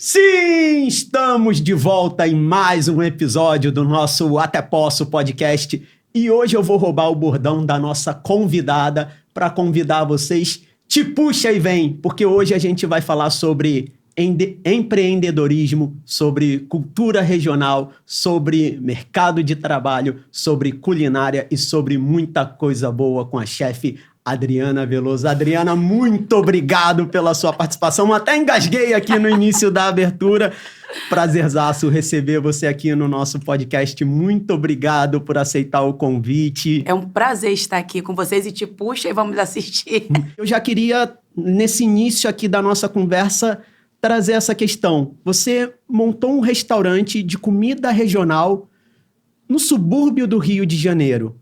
Sim, estamos de volta em mais um episódio do nosso Até Posso podcast e hoje eu vou roubar o bordão da nossa convidada para convidar vocês. Te puxa e vem, porque hoje a gente vai falar sobre empreendedorismo, sobre cultura regional, sobre mercado de trabalho, sobre culinária e sobre muita coisa boa com a chefe Adriana Veloso. Adriana, muito obrigado pela sua participação. Até engasguei aqui no início da abertura. Prazerzaço receber você aqui no nosso podcast. Muito obrigado por aceitar o convite. É um prazer estar aqui com vocês e te puxa e vamos assistir. Eu já queria, nesse início aqui da nossa conversa, trazer essa questão. Você montou um restaurante de comida regional no subúrbio do Rio de Janeiro.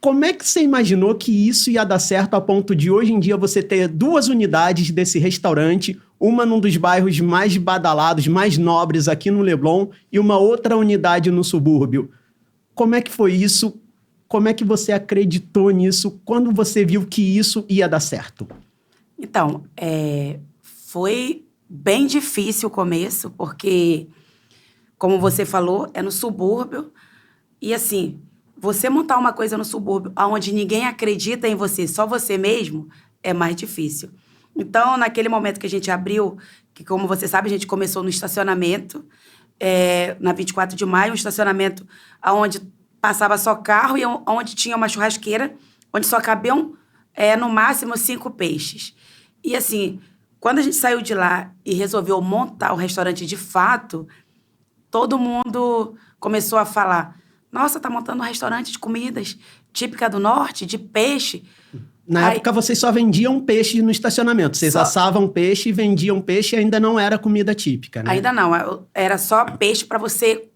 Como é que você imaginou que isso ia dar certo a ponto de hoje em dia você ter 2 unidades desse restaurante, uma num dos bairros mais badalados, mais nobres aqui no Leblon e uma outra unidade no subúrbio? Como é que foi isso? Como é que você acreditou nisso? Quando você viu que isso ia dar certo? Então, foi bem difícil o começo, porque, como você falou, é no subúrbio e assim... Você montar uma coisa no subúrbio onde ninguém acredita em você, só você mesmo, é mais difícil. Então, naquele momento que a gente abriu, que como você sabe, a gente começou no estacionamento, na 24 de maio, um estacionamento onde passava só carro e onde tinha uma churrasqueira, onde só cabiam, no máximo, 5 peixes. E assim, quando a gente saiu de lá e resolveu montar o restaurante de fato, todo mundo começou a falar... Nossa, tá montando um restaurante de comidas típica do norte, de peixe. Na época, vocês só vendiam peixe no estacionamento. Vocês assavam peixe e vendiam peixe e ainda não era comida típica, né? Ainda não. Era só peixe para você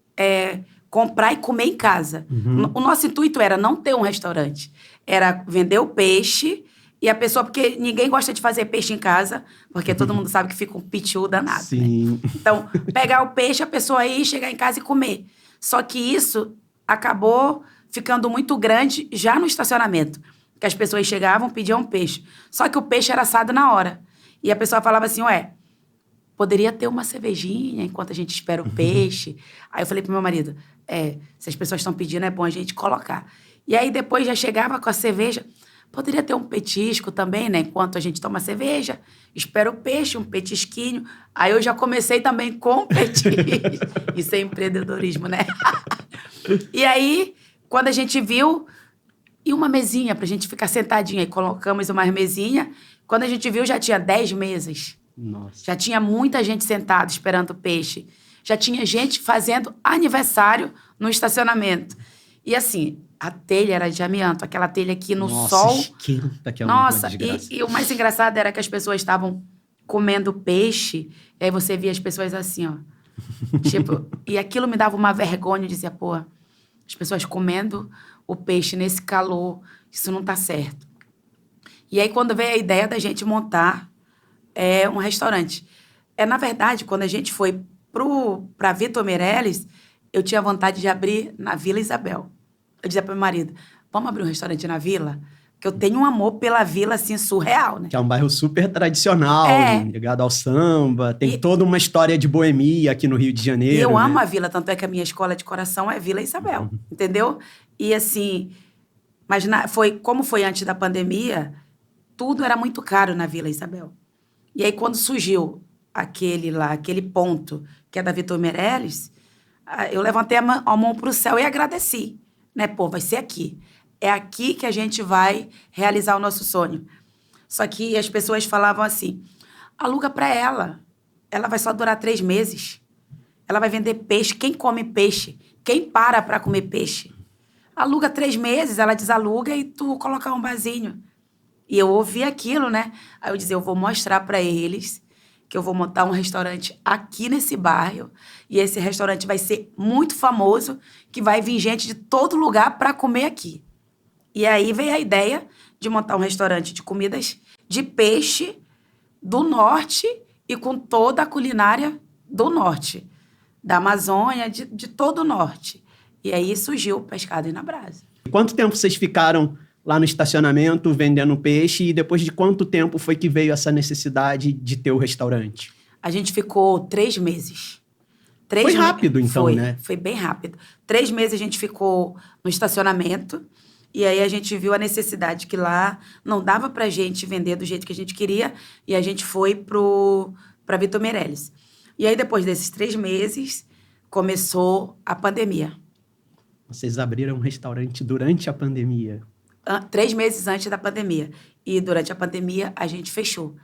comprar e comer em casa. Uhum. O nosso intuito era não ter um restaurante. Era vender o peixe e a pessoa... Porque ninguém gosta de fazer peixe em casa, porque todo mundo sabe que fica um pitiu danado, Sim. né? Então, pegar o peixe, a pessoa ir, chegar em casa e comer. Só que isso... acabou ficando muito grande já no estacionamento. Que as pessoas chegavam, pediam peixe. Só que o peixe era assado na hora. E a pessoa falava assim, poderia ter uma cervejinha enquanto a gente espera o peixe. Aí eu falei pro meu marido, se as pessoas estão pedindo, é bom a gente colocar. E aí depois já chegava com a cerveja, poderia ter um petisco também, né? Enquanto a gente toma cerveja, espera o peixe, um petisquinho. Aí eu já comecei também com o petisco. Isso é empreendedorismo, né? E aí, quando a gente viu, e uma mesinha pra gente ficar sentadinha, e colocamos uma mesinha, quando a gente viu, já tinha 10 mesas. Nossa. Já tinha muita gente sentada esperando o peixe. Já tinha gente fazendo aniversário no estacionamento. E assim, a telha era de amianto, aquela telha aqui no sol. Esquenta, que é Nossa, uma desgraça. e o mais engraçado era que as pessoas estavam comendo peixe, e aí você via as pessoas assim, ó. Tipo, e aquilo me dava uma vergonha, eu dizia, as pessoas comendo o peixe nesse calor, isso não tá certo. E aí, quando veio a ideia da gente montar um restaurante. Na verdade, quando a gente foi pra Vitor Meirelles, eu tinha vontade de abrir na Vila Isabel. Eu dizia pro meu marido, vamos abrir um restaurante na Vila? Porque eu tenho um amor pela Vila, assim, surreal, né? Que é um bairro super tradicional, ligado ao samba. Tem toda uma história de boemia aqui no Rio de Janeiro. E eu né? amo a Vila, tanto é que a minha escola de coração é Vila Isabel, entendeu? E assim, mas como foi antes da pandemia, tudo era muito caro na Vila Isabel. E aí, quando surgiu aquele ponto, que é da Vitor Meirelles, eu levantei a mão pro céu e agradeci, né? Vai ser aqui. É aqui que a gente vai realizar o nosso sonho. Só que as pessoas falavam assim, aluga para ela. Ela vai só durar 3 meses. Ela vai vender peixe. Quem come peixe? Quem para comer peixe? Aluga 3 meses, ela desaluga e tu coloca um barzinho. E eu ouvi aquilo, né? Aí eu dizia, eu vou mostrar para eles que eu vou montar um restaurante aqui nesse bairro e esse restaurante vai ser muito famoso, que vai vir gente de todo lugar para comer aqui. E aí veio a ideia de montar um restaurante de comidas de peixe do norte e com toda a culinária do norte, da Amazônia, de todo o norte. E aí surgiu o Pescado e na Brasa. Quanto tempo vocês ficaram lá no estacionamento vendendo peixe e depois de quanto tempo foi que veio essa necessidade de ter o restaurante? A gente ficou 3 meses. Foi rápido, então, né? Foi bem rápido. 3 meses a gente ficou no estacionamento. E aí a gente viu a necessidade que lá não dava pra gente vender do jeito que a gente queria. E a gente foi pra Vitor Meirelles. E aí, depois desses 3 meses, começou a pandemia. Vocês abriram um restaurante durante a pandemia. 3 meses antes da pandemia. E durante a pandemia, a gente fechou.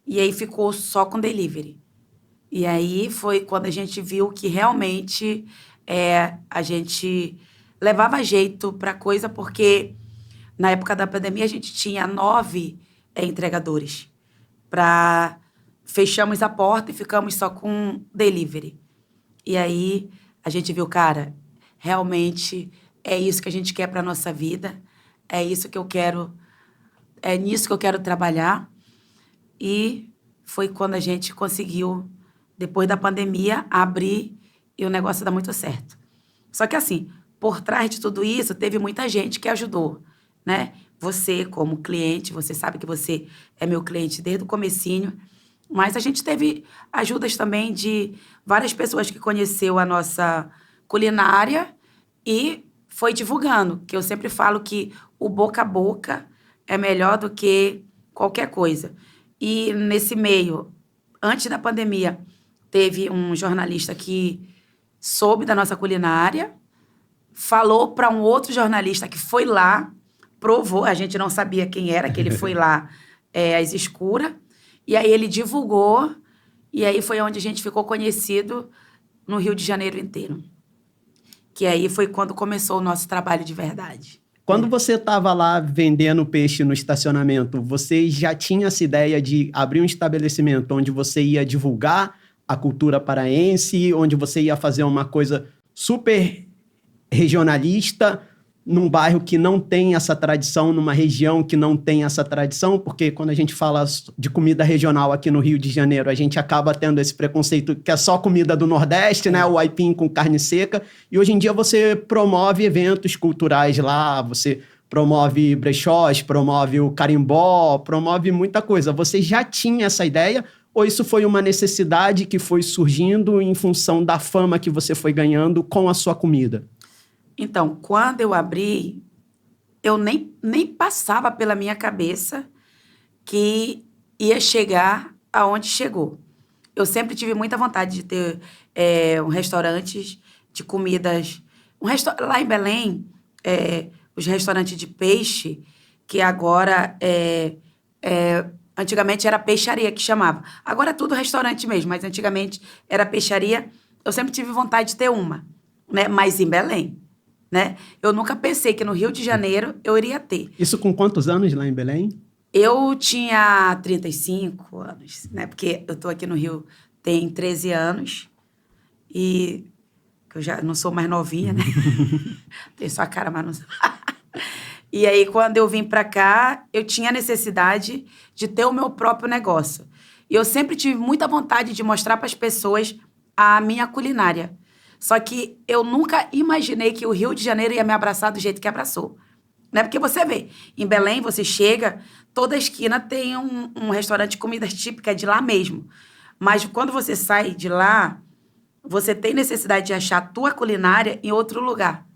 E aí ficou só com delivery. E aí foi quando a gente viu que realmente a gente levava jeito para coisa, porque na época da pandemia a gente tinha 9 entregadores. Fechamos a porta e ficamos só com delivery. E aí a gente viu, cara, realmente é isso que a gente quer para nossa vida, é isso que eu quero, é nisso que eu quero trabalhar. E foi quando a gente conseguiu, depois da pandemia, abrir e o negócio dá muito certo. Só que assim, por trás de tudo isso, teve muita gente que ajudou, né? Você, como cliente, você sabe que você é meu cliente desde o comecinho, mas a gente teve ajudas também de várias pessoas que conheceu a nossa culinária e foi divulgando, que eu sempre falo que o boca a boca é melhor do que qualquer coisa. E nesse meio, antes da pandemia, teve um jornalista que soube da nossa culinária, falou para um outro jornalista que foi lá, provou, a gente não sabia quem era, que ele foi lá às escuras, e aí ele divulgou, e aí foi onde a gente ficou conhecido no Rio de Janeiro inteiro. Que aí foi quando começou o nosso trabalho de verdade. Quando você estava lá vendendo peixe no estacionamento, você já tinha essa ideia de abrir um estabelecimento onde você ia divulgar a cultura paraense, onde você ia fazer uma coisa super regionalista, num bairro que não tem essa tradição, numa região que não tem essa tradição? Porque quando a gente fala de comida regional aqui no Rio de Janeiro, a gente acaba tendo esse preconceito que é só comida do Nordeste, né? O aipim com carne seca. E hoje em dia você promove eventos culturais lá, você promove brechós, promove o carimbó, promove muita coisa. Você já tinha essa ideia ou isso foi uma necessidade que foi surgindo em função da fama que você foi ganhando com a sua comida? Então, quando eu abri, eu nem passava pela minha cabeça que ia chegar aonde chegou. Eu sempre tive muita vontade de ter um restaurante de comidas. Lá em Belém, os restaurantes de peixe, que agora antigamente era peixaria que chamava. Agora é tudo restaurante mesmo, mas antigamente era peixaria. Eu sempre tive vontade de ter uma, né? Mas em Belém. Né? Eu nunca pensei que no Rio de Janeiro eu iria ter. Isso com quantos anos lá em Belém? Eu tinha 35 anos, né? Porque eu tô aqui no Rio tem 13 anos e eu já não sou mais novinha, né? Tenho só a cara, mas não sou. E aí, quando eu vim pra cá, eu tinha necessidade de ter o meu próprio negócio. E eu sempre tive muita vontade de mostrar para as pessoas a minha culinária. Só que eu nunca imaginei que o Rio de Janeiro ia me abraçar do jeito que abraçou. Né? Porque você vê, em Belém você chega, toda esquina tem um restaurante de comidas típicas de lá mesmo. Mas quando você sai de lá, você tem necessidade de achar a tua culinária em outro lugar.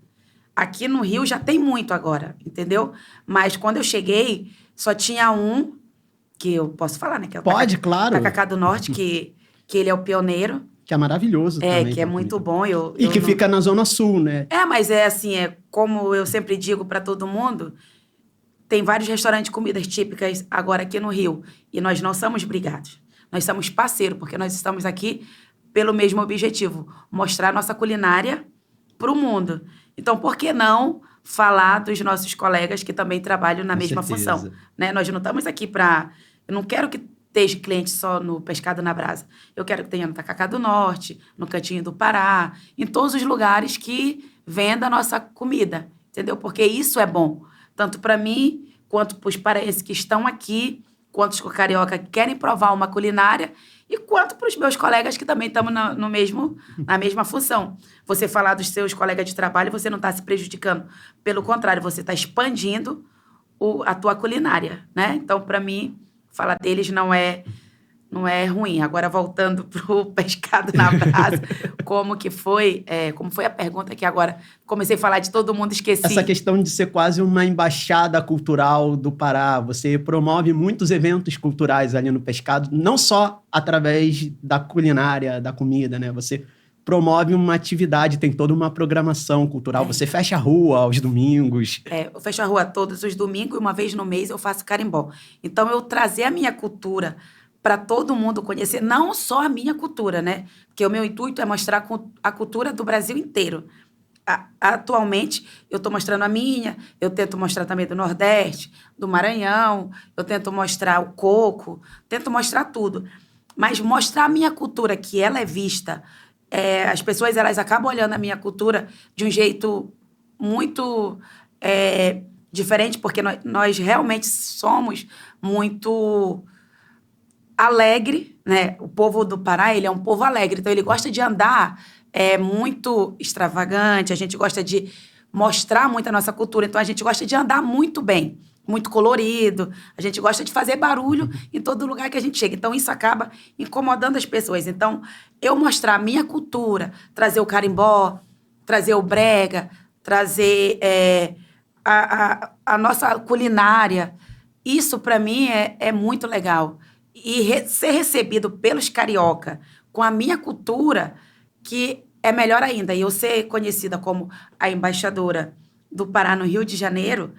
Aqui no Rio já tem muito agora, entendeu? Mas quando eu cheguei, só tinha um, que eu posso falar, né? Que é o Pode, claro. Tacacá do Norte, que ele é o pioneiro. Que é maravilhoso também. Que é muito bom. E que fica na Zona Sul, né? Mas assim, como eu sempre digo para todo mundo, tem vários restaurantes de comidas típicas agora aqui no Rio. E nós não somos brigados. Nós somos parceiros, porque nós estamos aqui pelo mesmo objetivo. Mostrar nossa culinária para o mundo. Então, por que não falar dos nossos colegas que também trabalham na mesma função? Né? Nós não estamos aqui para... Eu não quero que esteja cliente só no Pescado na Brasa. Eu quero que tenha no Tacacá do Norte, no Cantinho do Pará, em todos os lugares que venda a nossa comida, entendeu? Porque isso é bom, tanto para mim, quanto para os paraenses que estão aqui, quanto os carioca que querem provar uma culinária, e quanto para os meus colegas que também estamos na mesma função. Você falar dos seus colegas de trabalho, você não está se prejudicando. Pelo contrário, você está expandindo a tua culinária, né? Então, para mim, falar deles não é não é ruim. Agora, voltando pro pescado na brasa, como foi a pergunta que agora comecei a falar de todo mundo, esqueci. Essa questão de ser quase uma embaixada cultural do Pará, você promove muitos eventos culturais ali no pescado, não só através da culinária, da comida, né? Você promove uma atividade, tem toda uma programação cultural, você fecha a rua aos domingos. Eu fecho a rua todos os domingos e uma vez no mês eu faço carimbó. Então, eu trazer a minha cultura para todo mundo conhecer, não só a minha cultura, né? Porque o meu intuito é mostrar a cultura do Brasil inteiro. Atualmente, eu estou mostrando a minha, eu tento mostrar também do Nordeste, do Maranhão, eu tento mostrar o coco, tento mostrar tudo. Mas mostrar a minha cultura, que ela é vista, as pessoas elas acabam olhando a minha cultura de um jeito muito diferente, porque nós realmente somos muito alegre, né? O povo do Pará, ele é um povo alegre, então ele gosta de andar muito extravagante, a gente gosta de mostrar muito a nossa cultura, então a gente gosta de andar muito bem, muito colorido, a gente gosta de fazer barulho em todo lugar que a gente chega, então isso acaba incomodando as pessoas. Então, eu mostrar a minha cultura, trazer o carimbó, trazer o brega, trazer a nossa culinária, isso para mim é muito legal. E ser recebido pelos carioca com a minha cultura, que é melhor ainda. E eu ser conhecida como a embaixadora do Pará no Rio de Janeiro,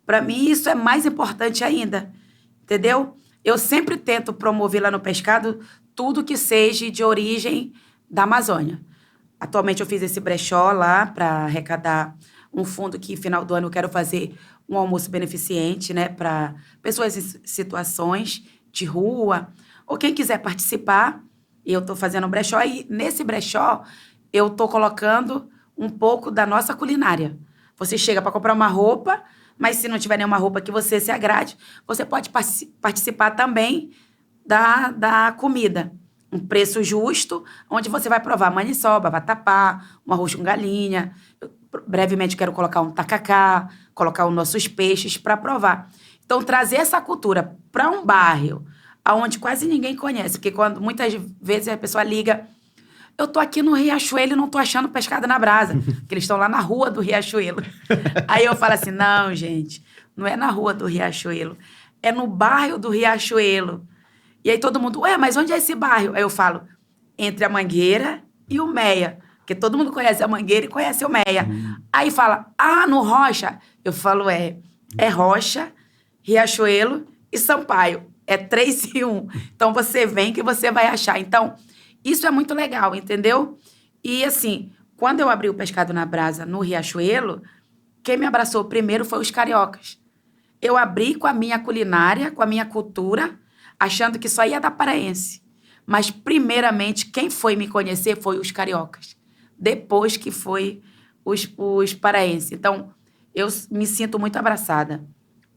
para mim isso é mais importante ainda, entendeu? Eu sempre tento promover lá no pescado tudo que seja de origem da Amazônia. Atualmente eu fiz esse brechó lá para arrecadar um fundo que, final do ano, eu quero fazer um almoço beneficente, né, para pessoas em situações de rua, ou quem quiser participar. Eu estou fazendo um brechó e nesse brechó eu estou colocando um pouco da nossa culinária. Você chega para comprar uma roupa, mas se não tiver nenhuma roupa que você se agrade, você pode participar também da comida. Um preço justo, onde você vai provar maniçoba, vatapá, um arroz com galinha. Eu, brevemente quero colocar um tacacá, colocar os nossos peixes para provar. Então, trazer essa cultura para um bairro onde quase ninguém conhece, porque quando muitas vezes a pessoa liga, eu tô aqui no Riachuelo e não tô achando pescado na brasa, porque eles estão lá na rua do Riachuelo. Aí eu falo assim, não, gente, não é na rua do Riachuelo, é no bairro do Riachuelo. E aí todo mundo, ué, mas onde é esse bairro? Aí eu falo, entre a Mangueira e o Meia, porque todo mundo conhece a Mangueira e conhece o Meia. Aí fala, no Rocha. Eu falo, é Rocha, Riachuelo e Sampaio. É 3 em 1. Então, você vem que você vai achar. Então, isso é muito legal, entendeu? E, assim, quando eu abri o Pescado na Brasa no Riachuelo, quem me abraçou primeiro foi os cariocas. Eu abri com a minha culinária, com a minha cultura, achando que só ia dar paraense. Mas, primeiramente, quem foi me conhecer foi os cariocas. Depois que foi os paraenses. Então, eu me sinto muito abraçada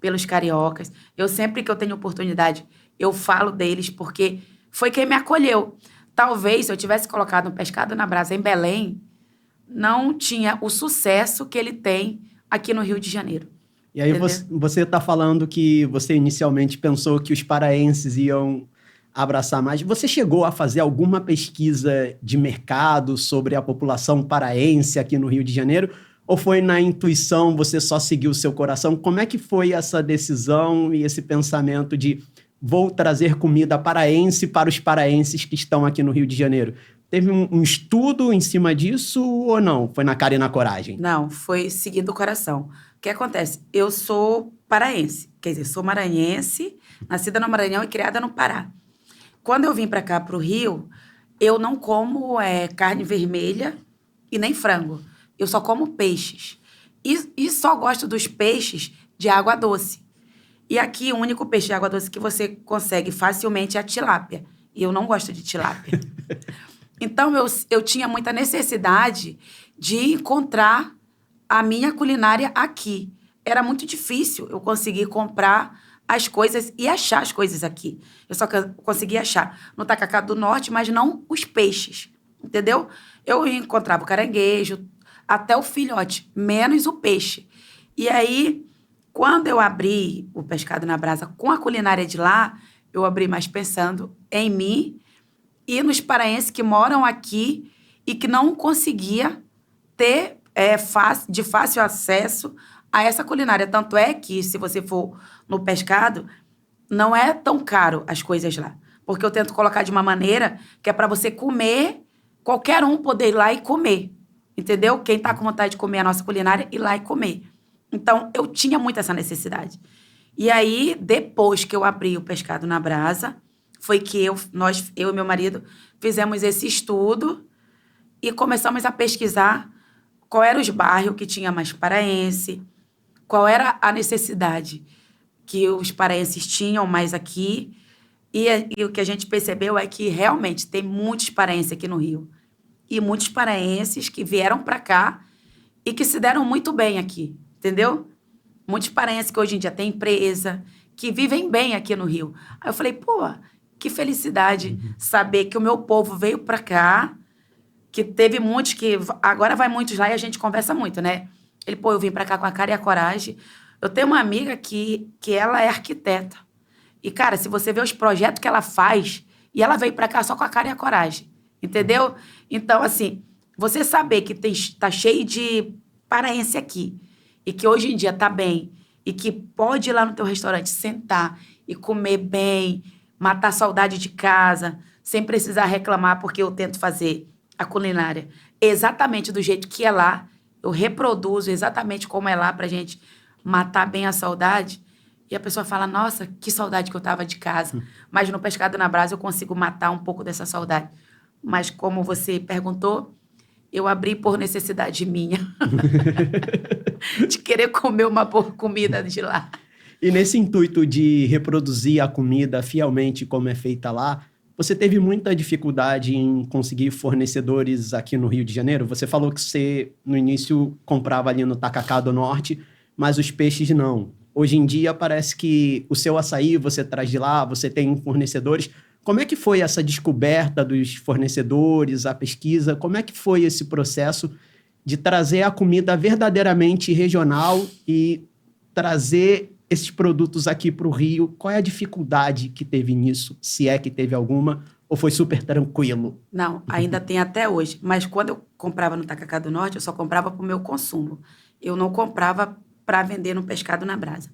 pelos cariocas. Eu sempre que eu tenho oportunidade, eu falo deles, porque foi quem me acolheu. Talvez, se eu tivesse colocado um Pescado na Brasa em Belém, não tinha o sucesso que ele tem aqui no Rio de Janeiro. E aí você está falando que você inicialmente pensou que os paraenses iam abraçar mais. Você chegou a fazer alguma pesquisa de mercado sobre a população paraense aqui no Rio de Janeiro? Ou foi na intuição, você só seguiu o seu coração? Como é que foi essa decisão e esse pensamento de vou trazer comida paraense para os paraenses que estão aqui no Rio de Janeiro? Teve um estudo em cima disso ou não? Foi na cara e na coragem? Não, foi seguindo o coração. O que acontece? Eu sou paraense, quer dizer, sou maranhense, nascida no Maranhão e criada no Pará. Quando eu vim para cá, para o Rio, eu não como carne vermelha e nem frango. Eu só como peixes. E só gosto dos peixes de água doce. E aqui, o único peixe de água doce que você consegue facilmente é a tilápia. E eu não gosto de tilápia. Então, eu tinha muita necessidade de encontrar a minha culinária aqui. Era muito difícil eu conseguir comprar as coisas e achar as coisas aqui. Eu só conseguia achar no Tacacá do Norte, mas não os peixes, entendeu? Eu encontrava o caranguejo, até o filhote, menos o peixe. E aí, quando eu abri o Pescado na Brasa com a culinária de lá, eu abri mais pensando em mim e nos paraenses que moram aqui e que não conseguia ter de fácil acesso a essa culinária. Tanto é que, se você for no pescado, não é tão caro as coisas lá. Porque eu tento colocar de uma maneira que é para você comer, qualquer um poder ir lá e comer. Entendeu? Quem está com vontade de comer a nossa culinária, ir lá e comer. Então, eu tinha muito essa necessidade. E aí, depois que eu abri o Pescado na Brasa, foi que eu e meu marido fizemos esse estudo e começamos a pesquisar qual eram os bairros que tinha mais paraense, qual era a necessidade que os paraenses tinham mais aqui. E o que a gente percebeu é que realmente tem muitos paraenses aqui no Rio. E muitos paraenses que vieram para cá e que se deram muito bem aqui, entendeu? Muitos paraenses que hoje em dia têm empresa, que vivem bem aqui no Rio. Aí eu falei, pô, que felicidade saber que o meu povo veio para cá, que teve muitos que... Agora vai muitos lá e a gente conversa muito, né? Ele, pô, eu vim para cá com a cara e a coragem. Eu tenho uma amiga que ela é arquiteta. E, cara, se você vê os projetos que ela faz, e ela veio para cá só com a cara e a coragem. Entendeu? Então, assim, você saber que tá cheio de paraense aqui e que hoje em dia tá bem e que pode ir lá no teu restaurante sentar e comer bem, matar a saudade de casa, sem precisar reclamar, porque eu tento fazer a culinária exatamente do jeito que é lá, eu reproduzo exatamente como é lá pra gente matar bem a saudade. E a pessoa fala, nossa, que saudade que eu tava de casa. Mas no Pescado na Brasa eu consigo matar um pouco dessa saudade. Mas como você perguntou, eu abri por necessidade minha. De querer comer uma boa comida de lá. E nesse intuito de reproduzir a comida fielmente como é feita lá, você teve muita dificuldade em conseguir fornecedores aqui no Rio de Janeiro? Você falou que você, no início, comprava ali no Tacacá do Norte, mas os peixes não. Hoje em dia, parece que o seu açaí você traz de lá, você tem fornecedores. Como é que foi essa descoberta dos fornecedores, a pesquisa? Como é que foi esse processo de trazer a comida verdadeiramente regional e trazer esses produtos aqui para o Rio? Qual é a dificuldade que teve nisso, se é que teve alguma, ou foi super tranquilo? Não, ainda tem até hoje. Mas quando eu comprava no Tacacá do Norte, eu só comprava para o meu consumo. Eu não comprava para vender no Pescado na Brasa.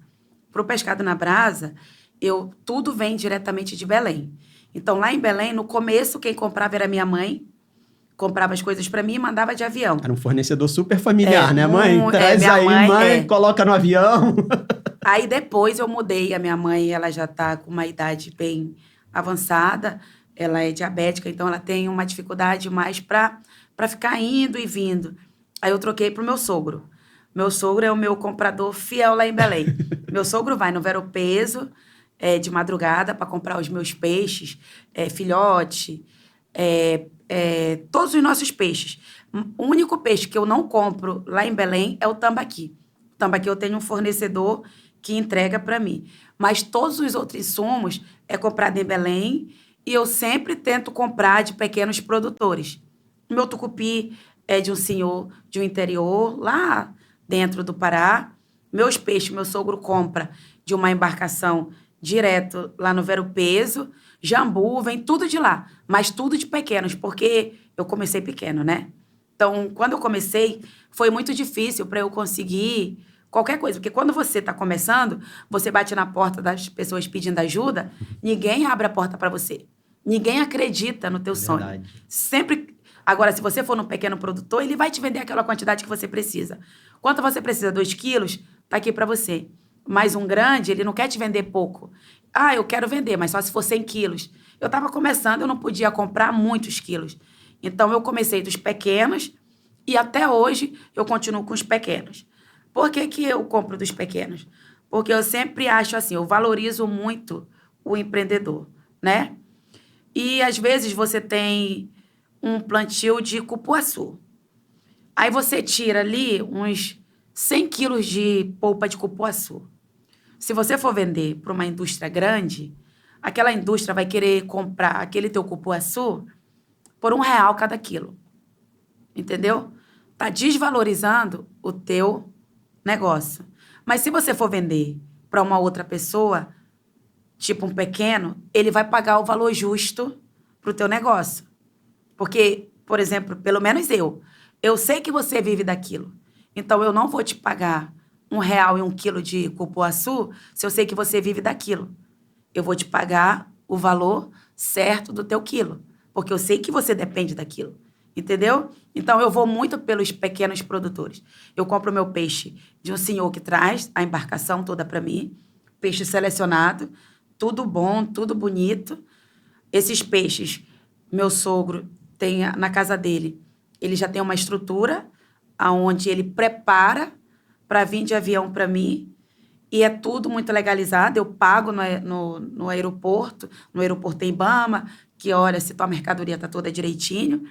Para o Pescado na Brasa, tudo vem diretamente de Belém. Então, lá em Belém, no começo, quem comprava era minha mãe, comprava as coisas para mim e mandava de avião. Era um fornecedor super familiar, né, mãe? Traz aí, mãe, coloca no avião. Aí, depois, eu mudei. A minha mãe, ela já está com uma idade bem avançada, ela é diabética, então ela tem uma dificuldade mais para ficar indo e vindo. Aí, eu troquei para o meu sogro. Meu sogro é o meu comprador fiel lá em Belém. Meu sogro vai no Vero Peso, de madrugada, para comprar os meus peixes, filhote, todos os nossos peixes. O único peixe que eu não compro lá em Belém é o tambaqui. O tambaqui eu tenho um fornecedor que entrega para mim. Mas todos os outros insumos é comprado em Belém e eu sempre tento comprar de pequenos produtores. O meu tucupi é de um senhor de um interior, lá dentro do Pará. Meus peixes, meu sogro compra de uma embarcação direto lá no Vero Peso. Jambu, vem tudo de lá, mas tudo de pequenos, porque eu comecei pequeno, né? Então, quando eu comecei, foi muito difícil para eu conseguir qualquer coisa, porque quando você está começando, você bate na porta das pessoas pedindo ajuda, ninguém abre a porta para você. Ninguém acredita no teu sonho. Sempre. Agora, se você for num pequeno produtor, ele vai te vender aquela quantidade que você precisa. Quanto você precisa? 2 quilos? Tá aqui para você. Mas um grande, ele não quer te vender pouco. Ah, eu quero vender, mas só se for 100 quilos. Eu estava começando, eu não podia comprar muitos quilos. Então, eu comecei dos pequenos e até hoje eu continuo com os pequenos. Por que que eu compro dos pequenos? Porque eu sempre acho assim, eu valorizo muito o empreendedor, né? E, às vezes, você tem um plantio de cupuaçu. Aí você tira ali uns 100 quilos de polpa de cupuaçu. Se você for vender para uma indústria grande, aquela indústria vai querer comprar aquele teu cupuaçu por R$1 cada quilo. Entendeu? Tá desvalorizando o teu negócio. Mas se você for vender para uma outra pessoa, tipo um pequeno, ele vai pagar o valor justo pro teu negócio. Porque, por exemplo, pelo menos eu sei que você vive daquilo. Então, eu não vou te pagar R$ 1 e 1 quilo de cupuaçu se eu sei que você vive daquilo. Eu vou te pagar o valor certo do teu quilo, porque eu sei que você depende daquilo, entendeu? Então, eu vou muito pelos pequenos produtores. Eu compro meu peixe de um senhor que traz a embarcação toda para mim, peixe selecionado, tudo bom, tudo bonito. Esses peixes, meu sogro tem na casa dele, ele já tem uma estrutura aonde ele prepara para vir de avião para mim, e é tudo muito legalizado. Eu pago no aeroporto, no aeroporto tem Ibama, que olha se tua mercadoria está toda direitinho,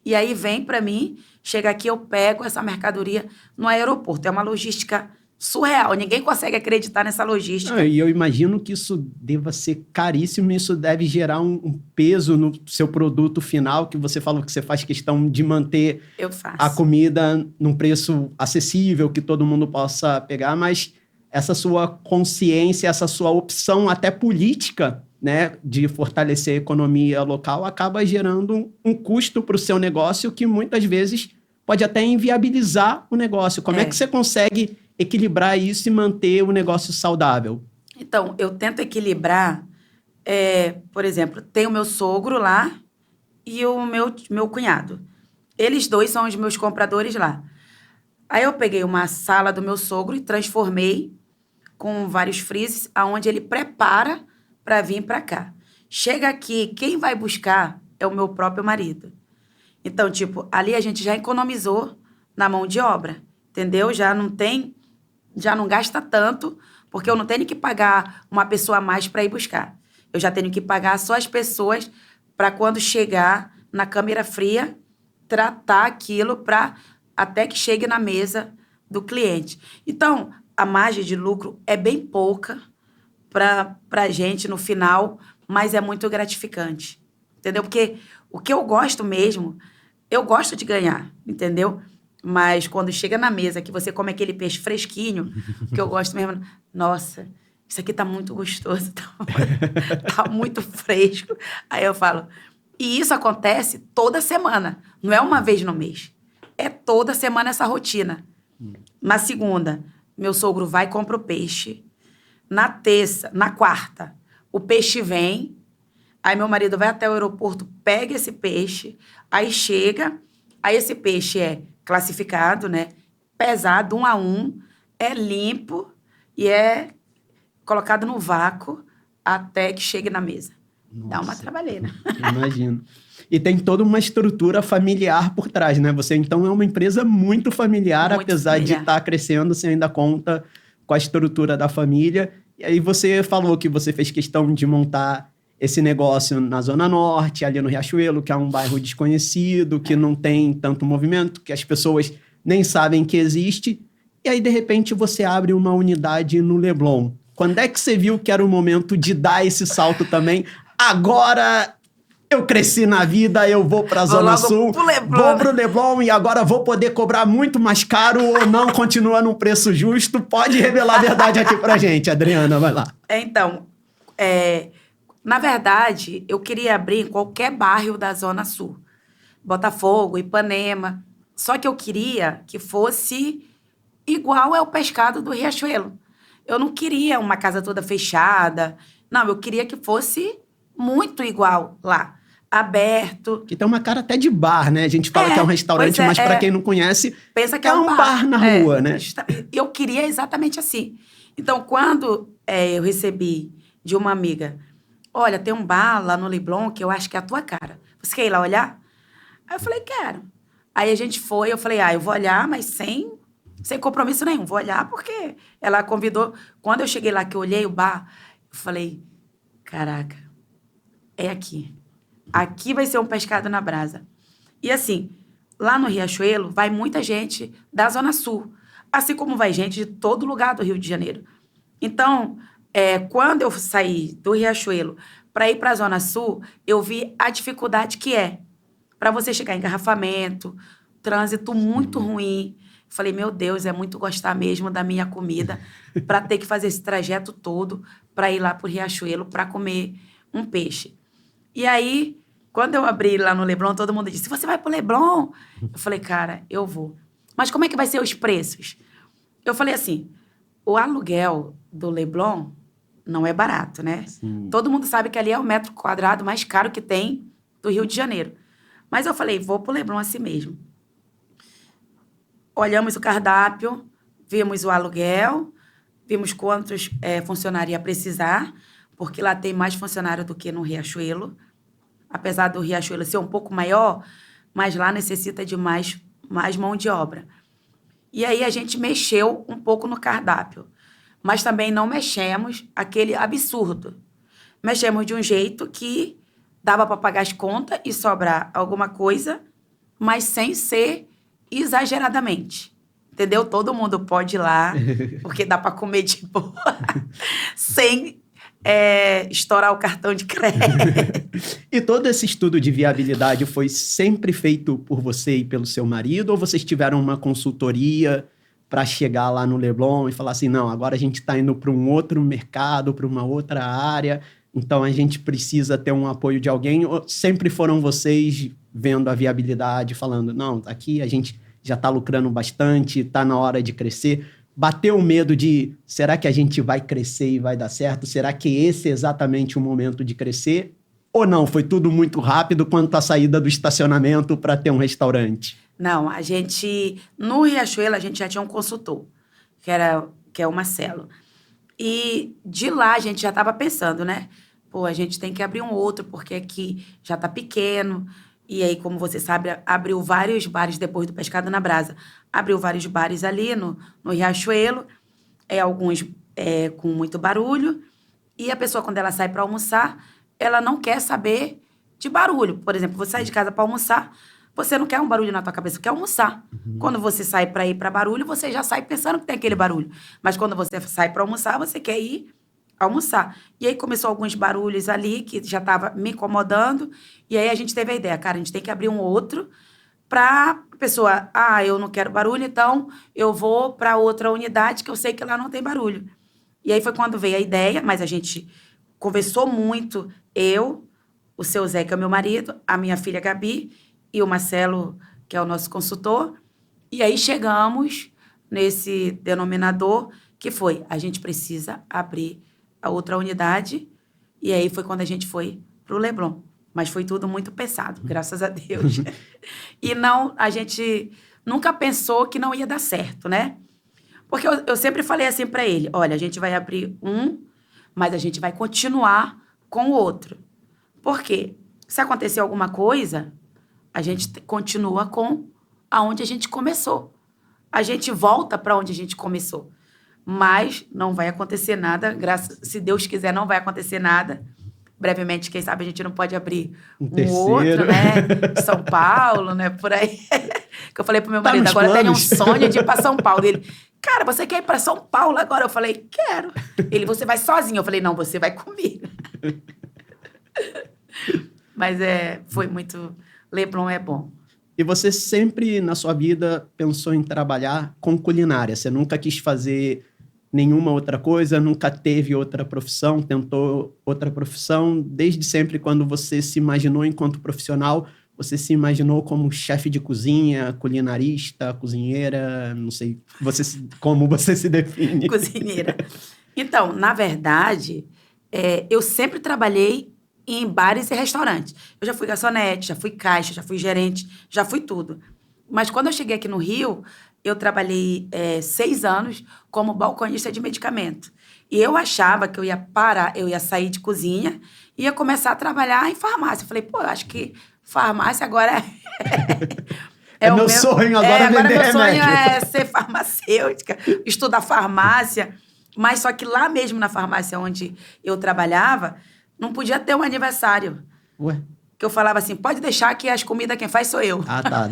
e aí vem para mim, chega aqui, eu pego essa mercadoria no aeroporto. É uma logística surreal, ninguém consegue acreditar nessa logística. E eu imagino que isso deva ser caríssimo, e isso deve gerar um peso no seu produto final, que você falou que você faz questão de manter Eu faço. a comida num preço acessível, que todo mundo possa pegar, mas essa sua consciência, essa sua opção até política, né, de fortalecer a economia local, acaba gerando um custo para o seu negócio que muitas vezes pode até inviabilizar o negócio. Como é que você consegue equilibrar isso e manter o negócio saudável? Então, eu tento equilibrar, por exemplo, tem o meu sogro lá e o meu cunhado. Eles dois são os meus compradores lá. Aí eu peguei uma sala do meu sogro e transformei com vários freezers, aonde ele prepara para vir para cá. Chega aqui, quem vai buscar é o meu próprio marido. Então, tipo, ali a gente já economizou na mão de obra, entendeu? Já não gasta tanto, porque eu não tenho que pagar uma pessoa a mais para ir buscar. Eu já tenho que pagar só as pessoas para quando chegar na câmera fria, tratar aquilo para até que chegue na mesa do cliente. Então, a margem de lucro é bem pouca para a gente no final, mas é muito gratificante, entendeu? Porque o que eu gosto mesmo, eu gosto de ganhar, entendeu? Mas quando chega na mesa que você come aquele peixe fresquinho, o que eu gosto mesmo, nossa, isso aqui tá muito gostoso, tá muito fresco. Aí eu falo, e isso acontece toda semana, não é uma vez no mês. É toda semana essa rotina. Na segunda, meu sogro vai e compra o peixe. Na terça, na quarta, o peixe vem. Aí meu marido vai até o aeroporto, pega esse peixe, aí chega, aí esse peixe é classificado, né? Pesado, 1 a 1, é limpo e é colocado no vácuo até que chegue na mesa. Nossa. Dá uma trabalheira. Imagino. E tem toda uma estrutura familiar por trás, né? Você, então, é uma empresa muito familiar, Muito apesar familiar. de estar crescendo, você ainda conta com a estrutura da família. E aí você falou que você fez questão de montar esse negócio na Zona Norte, ali no Riachuelo, que é um bairro desconhecido, que não tem tanto movimento, que as pessoas nem sabem que existe. E aí, de repente, você abre uma unidade no Leblon. Quando é que você viu que era o momento de dar esse salto também? Agora eu cresci na vida, eu vou pra Zona Sul, vou pro Leblon e agora vou poder cobrar muito mais caro ou não, continua num preço justo? Pode revelar a verdade aqui pra gente, Adriana, vai lá. Então, na verdade, eu queria abrir em qualquer bairro da Zona Sul. Botafogo, Ipanema. Só que eu queria que fosse igual ao pescado do Riachuelo. Eu não queria uma casa toda fechada. Não, eu queria que fosse muito igual lá. Aberto. Que tem uma cara até de bar, né? A gente fala que é um restaurante, mas para quem não conhece, pensa que é um bar na rua, né? Eu queria exatamente assim. Então, quando eu recebi de uma amiga, olha, tem um bar lá no Leblon que eu acho que é a tua cara. Você quer ir lá olhar? Aí eu falei, quero. Aí a gente foi, eu falei, eu vou olhar, mas sem compromisso nenhum. Vou olhar porque ela convidou. Quando eu cheguei lá, que eu olhei o bar, eu falei, caraca, é aqui. Aqui vai ser um pescado na brasa. E assim, lá no Riachuelo vai muita gente da Zona Sul, assim como vai gente de todo lugar do Rio de Janeiro. Então, quando eu saí do Riachuelo para ir para a Zona Sul, eu vi a dificuldade que é para você chegar em engarrafamento, trânsito muito ruim. Falei, meu Deus, é muito gostar mesmo da minha comida para ter que fazer esse trajeto todo para ir lá pro Riachuelo para comer um peixe. E aí, quando eu abri lá no Leblon, todo mundo disse, você vai pro Leblon? Eu falei, cara, eu vou. Mas como é que vai ser os preços? Eu falei assim, o aluguel do Leblon não é barato, né? Sim. Todo mundo sabe que ali é o metro quadrado mais caro que tem do Rio de Janeiro. Mas eu falei, vou pro Leblon assim mesmo. Olhamos o cardápio, vimos o aluguel, vimos quantos funcionários ia precisar, porque lá tem mais funcionário do que no Riachuelo. Apesar do Riachuelo ser um pouco maior, mas lá necessita de mais mão de obra. E aí a gente mexeu um pouco no cardápio, mas também não mexemos aquele absurdo. Mexemos de um jeito que dava para pagar as contas e sobrar alguma coisa, mas sem ser exageradamente. Entendeu? Todo mundo pode ir lá, porque dá para comer de boa, sem estourar o cartão de crédito. E todo esse estudo de viabilidade foi sempre feito por você e pelo seu marido? Ou vocês tiveram uma consultoria para chegar lá no Leblon e falar assim, não, agora a gente está indo para um outro mercado, para uma outra área, então a gente precisa ter um apoio de alguém? Ou sempre foram vocês vendo a viabilidade, falando, não, aqui a gente já está lucrando bastante, está na hora de crescer? Bateu o medo de, será que a gente vai crescer e vai dar certo? Será que esse é exatamente o momento de crescer? Ou não, foi tudo muito rápido quanto à saída do estacionamento para ter um restaurante? Não, a gente... No Riachuelo, a gente já tinha um consultor, que é o Marcelo. E de lá, a gente já estava pensando, né? Pô, a gente tem que abrir um outro, porque aqui já está pequeno. E aí, como você sabe, abriu vários bares depois do Pescado na Brasa. Abriu vários bares ali no Riachuelo, alguns com muito barulho. E a pessoa, quando ela sai para almoçar, ela não quer saber de barulho. Por exemplo, você sai de casa para almoçar, você não quer um barulho na tua cabeça, você quer almoçar. Uhum. Quando você sai para ir para barulho, você já sai pensando que tem aquele barulho. Mas quando você sai para almoçar, você quer ir almoçar. E aí começou alguns barulhos ali que já estava me incomodando. E aí a gente teve a ideia, cara, a gente tem que abrir um outro para a pessoa, eu não quero barulho, então eu vou para outra unidade que eu sei que lá não tem barulho. E aí foi quando veio a ideia, mas a gente conversou muito, eu, o seu Zé, que é o meu marido, a minha filha Gabi e o Marcelo, que é o nosso consultor. E aí chegamos nesse denominador que foi, a gente precisa abrir a outra unidade, e aí foi quando a gente foi pro Leblon. Mas foi tudo muito pensado, graças a Deus. E não, a gente nunca pensou que não ia dar certo, né? Porque eu sempre falei assim para ele, olha, a gente vai abrir um, mas a gente vai continuar com o outro. Por quê? Se acontecer alguma coisa, a gente continua com aonde a gente começou. A gente volta para onde a gente começou. Mas não vai acontecer nada, se Deus quiser, não vai acontecer nada. Brevemente, quem sabe a gente não pode abrir um outro, né? São Paulo, né? Por aí. Que eu falei pro meu marido, agora eu tenho um sonho de ir para São Paulo. Ele, cara, você quer ir para São Paulo agora? Eu falei, quero. Ele, você vai sozinho? Eu falei, não, você vai comigo. Mas foi muito... Leblon é bom. E você sempre, na sua vida, pensou em trabalhar com culinária? Você nunca quis fazer nenhuma outra coisa, nunca teve outra profissão, tentou outra profissão? Desde sempre, quando você se imaginou enquanto profissional, você se imaginou como chefe de cozinha, culinarista, cozinheira? Não sei como você se define. Cozinheira. Então, na verdade, eu sempre trabalhei em bares e restaurantes. Eu já fui garçonete, já fui caixa, já fui gerente, já fui tudo. Mas quando eu cheguei aqui no Rio, eu trabalhei 6 anos como balconista de medicamento. E eu achava que eu ia parar, eu ia sair de cozinha e ia começar a trabalhar em farmácia. Eu falei, pô, eu acho que farmácia agora é meu sonho agora vender meu sonho remédio. É ser farmacêutica, estudar farmácia. Mas só que lá mesmo na farmácia onde eu trabalhava, não podia ter um aniversário. Ué? Que eu falava assim, pode deixar que as comidas quem faz sou eu. Ah, tá.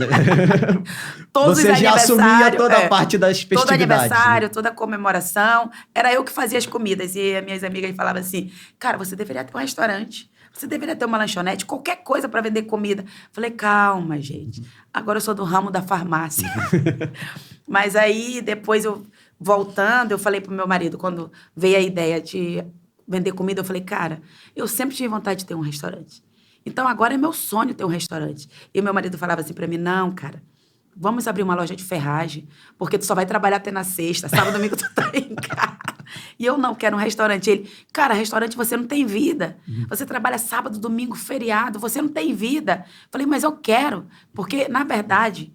Todos você os já assumia toda a parte das festividades. Todo aniversário, toda comemoração. Era eu que fazia as comidas. E as minhas amigas falavam assim, cara, você deveria ter um restaurante. Você deveria ter uma lanchonete, qualquer coisa para vender comida. Falei, calma, gente. Agora eu sou do ramo da farmácia. Mas aí, depois voltando, eu falei pro meu marido, quando veio a ideia de vender comida, eu falei, cara, eu sempre tive vontade de ter um restaurante. Então, agora é meu sonho ter um restaurante. E meu marido falava assim pra mim, não, cara, vamos abrir uma loja de ferragem, porque tu só vai trabalhar até na sexta, sábado, domingo tu tá em casa. E eu não quero um restaurante. Ele, cara, restaurante você não tem vida. Você trabalha sábado, domingo, feriado, você não tem vida. Falei, mas eu quero, porque, na verdade,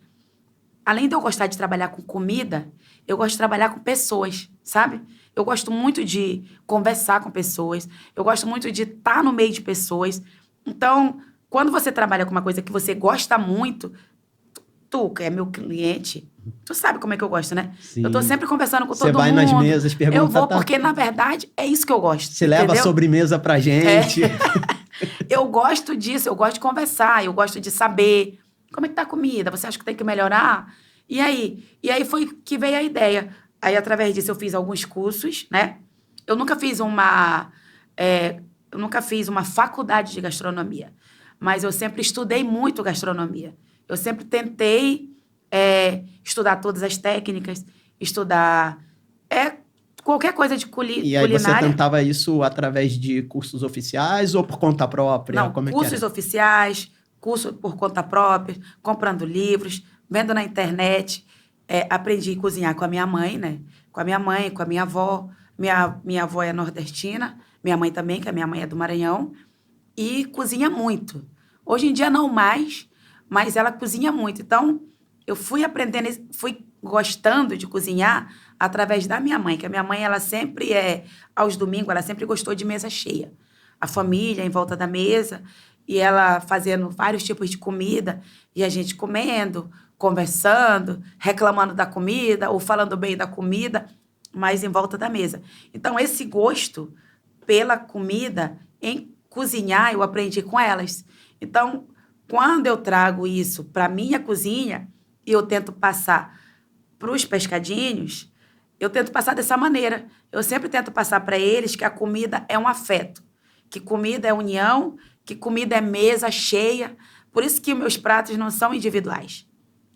além de eu gostar de trabalhar com comida, eu gosto de trabalhar com pessoas, sabe? Eu gosto muito de conversar com pessoas, eu gosto muito de estar no meio de pessoas. Então, quando você trabalha com uma coisa que você gosta muito, tu, que é meu cliente, tu sabe como é que eu gosto, né? Sim. Eu tô sempre conversando com todo mundo. Você vai nas mesas, pergunta... Eu vou porque, na verdade, é isso que eu gosto. Você leva a sobremesa pra gente. Eu gosto disso, eu gosto de conversar, eu gosto de saber como é que tá a comida, você acha que tem que melhorar? E aí foi que veio a ideia. Aí, através disso, eu fiz alguns cursos, né? Eu nunca fiz uma faculdade de gastronomia, mas eu sempre estudei muito gastronomia. Eu sempre tentei estudar todas as técnicas, estudar qualquer coisa de culinária. E aí você tentava isso através de cursos oficiais ou por conta própria? Não, cursos oficiais, curso por conta própria, comprando livros, vendo na internet. Aprendi a cozinhar com a minha mãe, né? Com a minha mãe, com a minha avó. Minha avó é nordestina, minha mãe também, que a minha mãe é do Maranhão. E cozinha muito. Hoje em dia não mais, mas ela cozinha muito. Então, eu fui aprendendo, fui gostando de cozinhar através da minha mãe, que a minha mãe, ela sempre aos domingos, ela sempre gostou de mesa cheia. A família em volta da mesa, e ela fazendo vários tipos de comida, e a gente comendo, conversando, reclamando da comida, ou falando bem da comida, mas em volta da mesa. Então, esse gosto pela comida, em cozinhar, eu aprendi com elas. Então, quando eu trago isso para minha cozinha, e eu tento passar para os pescadinhos, eu tento passar dessa maneira. Eu sempre tento passar para eles que a comida é um afeto, que comida é união, que comida é mesa cheia. Por isso que meus pratos não são individuais,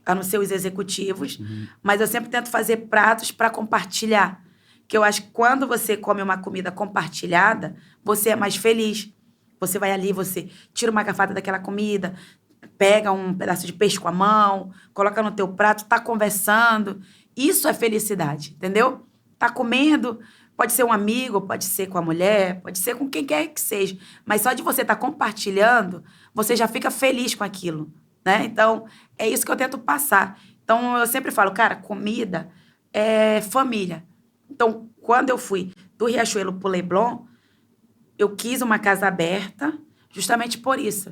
a não ser os executivos, mas eu sempre tento fazer pratos para compartilhar. Que eu acho que quando você come uma comida compartilhada, você é mais feliz. Você vai ali, você tira uma garfada daquela comida, pega um pedaço de peixe com a mão, coloca no teu prato, tá conversando. Isso é felicidade, entendeu? Tá comendo, pode ser um amigo, pode ser com a mulher, pode ser com quem quer que seja. Mas só de você estar compartilhando, você já fica feliz com aquilo, né? Então, é isso que eu tento passar. Então, eu sempre falo, cara, comida é família. Então, quando eu fui do Riachuelo pro Leblon, eu quis uma casa aberta justamente por isso.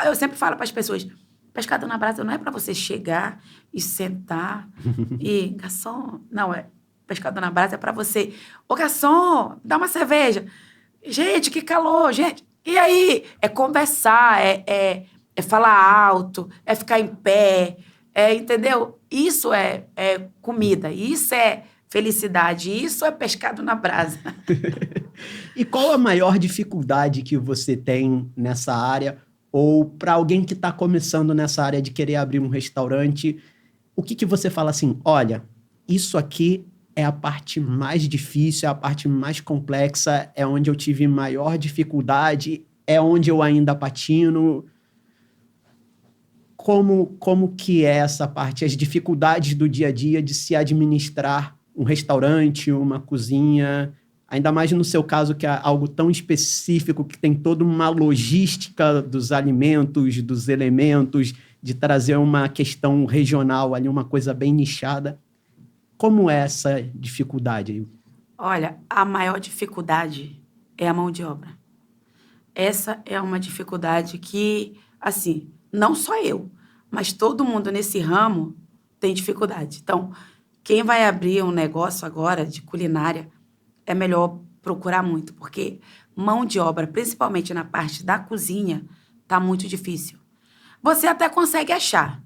Eu sempre falo para as pessoas, pescado na brasa não é para você chegar e sentar e, garçom, não, pescado na brasa é para você, ô garçom, dá uma cerveja. Gente, que calor, gente. E aí? É conversar, é falar alto, é ficar em pé, entendeu? Isso é comida, isso é felicidade, isso é pescado na brasa. E qual a maior dificuldade que você tem nessa área? Ou para alguém que está começando nessa área de querer abrir um restaurante, o que você fala assim, olha, isso aqui é a parte mais difícil, é a parte mais complexa, é onde eu tive maior dificuldade, é onde eu ainda patino. Como que é essa parte, as dificuldades do dia a dia de se administrar um restaurante, uma cozinha, ainda mais no seu caso, que é algo tão específico, que tem toda uma logística dos alimentos, dos elementos, de trazer uma questão regional ali, uma coisa bem nichada. Como é essa dificuldade? Olha, a maior dificuldade é a mão de obra. Essa é uma dificuldade que, assim, não só eu, mas todo mundo nesse ramo tem dificuldade. Então, quem vai abrir um negócio agora de culinária, é melhor procurar muito, porque mão de obra, principalmente na parte da cozinha, tá muito difícil. Você até consegue achar,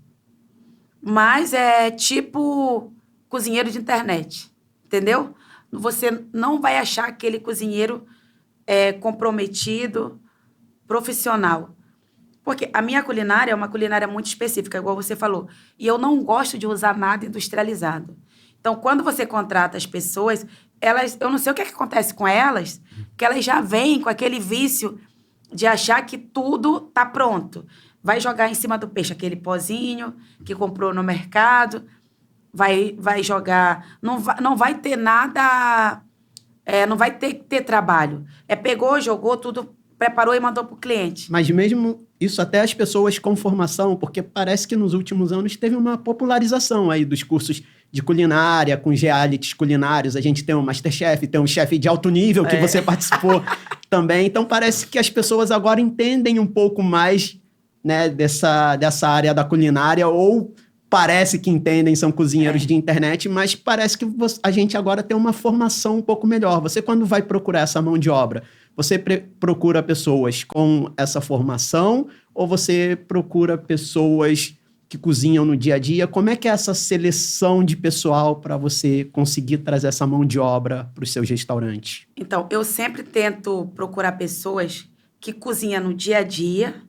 mas é tipo cozinheiro de internet, entendeu? Você não vai achar aquele cozinheiro comprometido, profissional. Porque a minha culinária é uma culinária muito específica, igual você falou. E eu não gosto de usar nada industrializado. Então, quando você contrata as pessoas, eu não sei o que acontece com elas, que elas já vêm com aquele vício de achar que tudo tá pronto. Vai jogar em cima do peixe aquele pozinho que comprou no mercado, vai jogar... Não vai ter nada... não vai ter trabalho. Pegou, jogou tudo, preparou e mandou para o cliente. Mas mesmo isso, até as pessoas com formação, porque parece que nos últimos anos teve uma popularização aí dos cursos de culinária, com realities culinários. A gente tem um MasterChef, tem um chefe de alto nível que você participou também. Então parece que as pessoas agora entendem um pouco mais, né, dessa área da culinária, ou parece que entendem, são cozinheiros de internet, mas parece que a gente agora tem uma formação um pouco melhor. Você, quando vai procurar essa mão de obra, você procura pessoas com essa formação ou você procura pessoas que cozinham no dia a dia? Como é que é essa seleção de pessoal para você conseguir trazer essa mão de obra para os seus restaurantes? Então, eu sempre tento procurar pessoas que cozinham no dia a dia,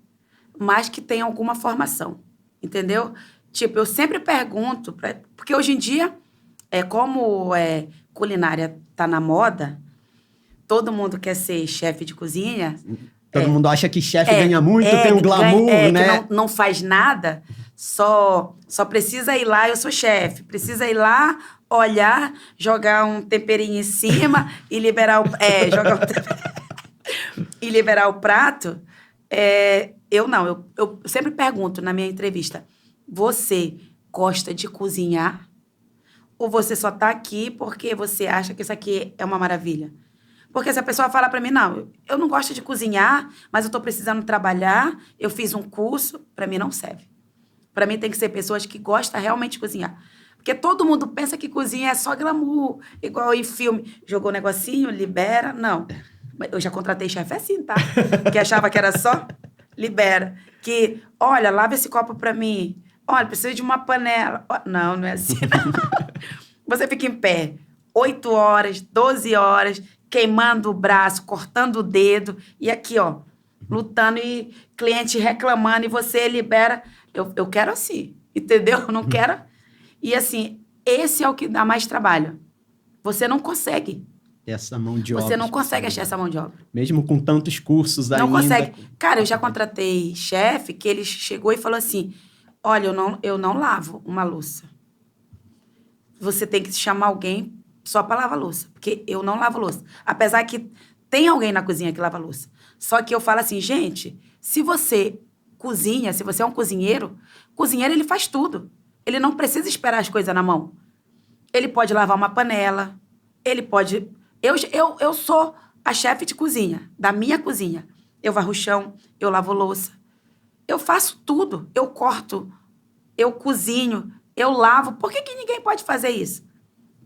mas que tenham alguma formação, entendeu? Tipo, eu sempre pergunto, porque hoje em dia, como culinária tá na moda, todo mundo quer ser chefe de cozinha. Todo mundo acha que chefe ganha muito, tem um glamour, né? Que não faz nada, só precisa ir lá, eu sou chefe. Precisa ir lá, olhar, jogar um temperinho em cima e liberar e liberar o prato. Eu sempre pergunto na minha entrevista, você gosta de cozinhar? Ou você só tá aqui porque você acha que isso aqui é uma maravilha? Porque se a pessoa fala para mim, não, eu não gosto de cozinhar, mas eu tô precisando trabalhar, eu fiz um curso, para mim não serve. Para mim tem que ser pessoas que gostam realmente de cozinhar. Porque todo mundo pensa que cozinha é só glamour, igual em filme. Jogou um negocinho, libera, não. Eu já contratei chefe assim, tá? Que achava que era só libera. Que, olha, lava esse copo para mim. Olha, precisa de uma panela. Não é assim, não. Você fica em pé 8 horas, 12 horas, queimando o braço, cortando o dedo, e aqui, ó, lutando e cliente reclamando, e você libera. Eu quero assim, entendeu? Eu não quero. E assim, esse é o que dá mais trabalho. Você não consegue. Essa mão de obra. Você não consegue achar essa mão de obra. Mesmo com tantos cursos ainda. Não consegue. Cara, eu já contratei chefe que ele chegou e falou assim, olha, eu não lavo uma louça. Você tem que chamar alguém só para lavar louça, porque eu não lavo louça. Apesar que tem alguém na cozinha que lava louça. Só que eu falo assim, gente, se você cozinha, se você é um cozinheiro ele faz tudo. Ele não precisa esperar as coisas na mão. Ele pode lavar uma panela, ele pode... Eu sou a chefe de cozinha, da minha cozinha. Eu varro o chão, eu lavo louça. Eu faço tudo. Eu corto, eu cozinho, eu lavo. Por que ninguém pode fazer isso?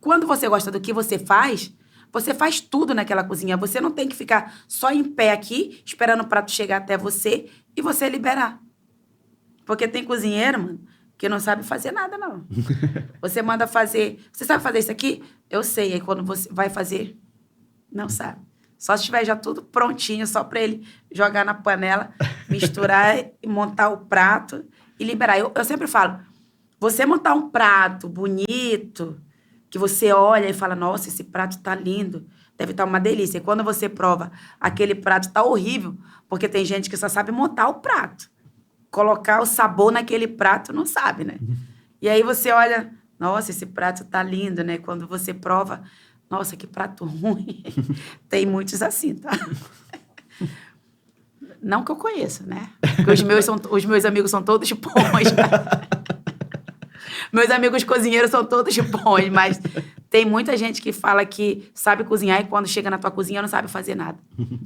Quando você gosta do que você faz tudo naquela cozinha. Você não tem que ficar só em pé aqui, esperando o prato chegar até você e você liberar. Porque tem cozinheiro, mano, que não sabe fazer nada, não. Você manda fazer... Você sabe fazer isso aqui? Eu sei. Aí quando você vai fazer, não sabe. Só se tiver já tudo prontinho, só para ele jogar na panela, misturar e montar o prato e liberar. Eu sempre falo, você montar um prato bonito, que você olha e fala, nossa, esse prato tá lindo, deve estar uma delícia. E quando você prova, aquele prato tá horrível, porque tem gente que só sabe montar o prato. Colocar o sabor naquele prato não sabe, né? E aí você olha, nossa, esse prato tá lindo, né? Quando você prova, nossa, que prato ruim. Tem muitos assim, tá? Não que eu conheça, né? Porque os meus amigos são todos bons. Meus amigos cozinheiros são todos bons, mas tem muita gente que fala que sabe cozinhar e quando chega na tua cozinha não sabe fazer nada.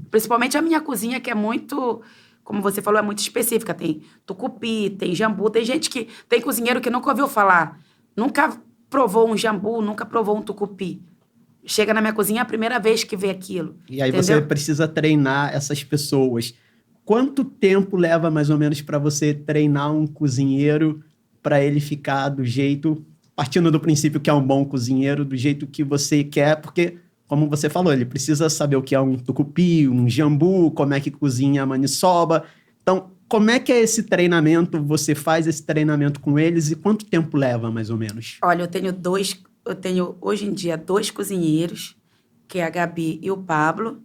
Principalmente a minha cozinha, que é muito, como você falou, é muito específica. Tem tucupi, tem jambu, tem cozinheiro que nunca ouviu falar, nunca provou um jambu, nunca provou um tucupi. Chega na minha cozinha a primeira vez que vê aquilo. E aí entendeu? Você precisa treinar essas pessoas. Quanto tempo leva mais ou menos para você treinar um cozinheiro para ele ficar do jeito, partindo do princípio que é um bom cozinheiro, do jeito que você quer? Porque como você falou, ele precisa saber o que é um tucupi, um jambu, como é que cozinha a maniçoba. Então, como é que é esse treinamento? Você faz esse treinamento com eles e quanto tempo leva, mais ou menos? Olha, eu tenho hoje em dia 2 cozinheiros, que é a Gabi e o Pablo,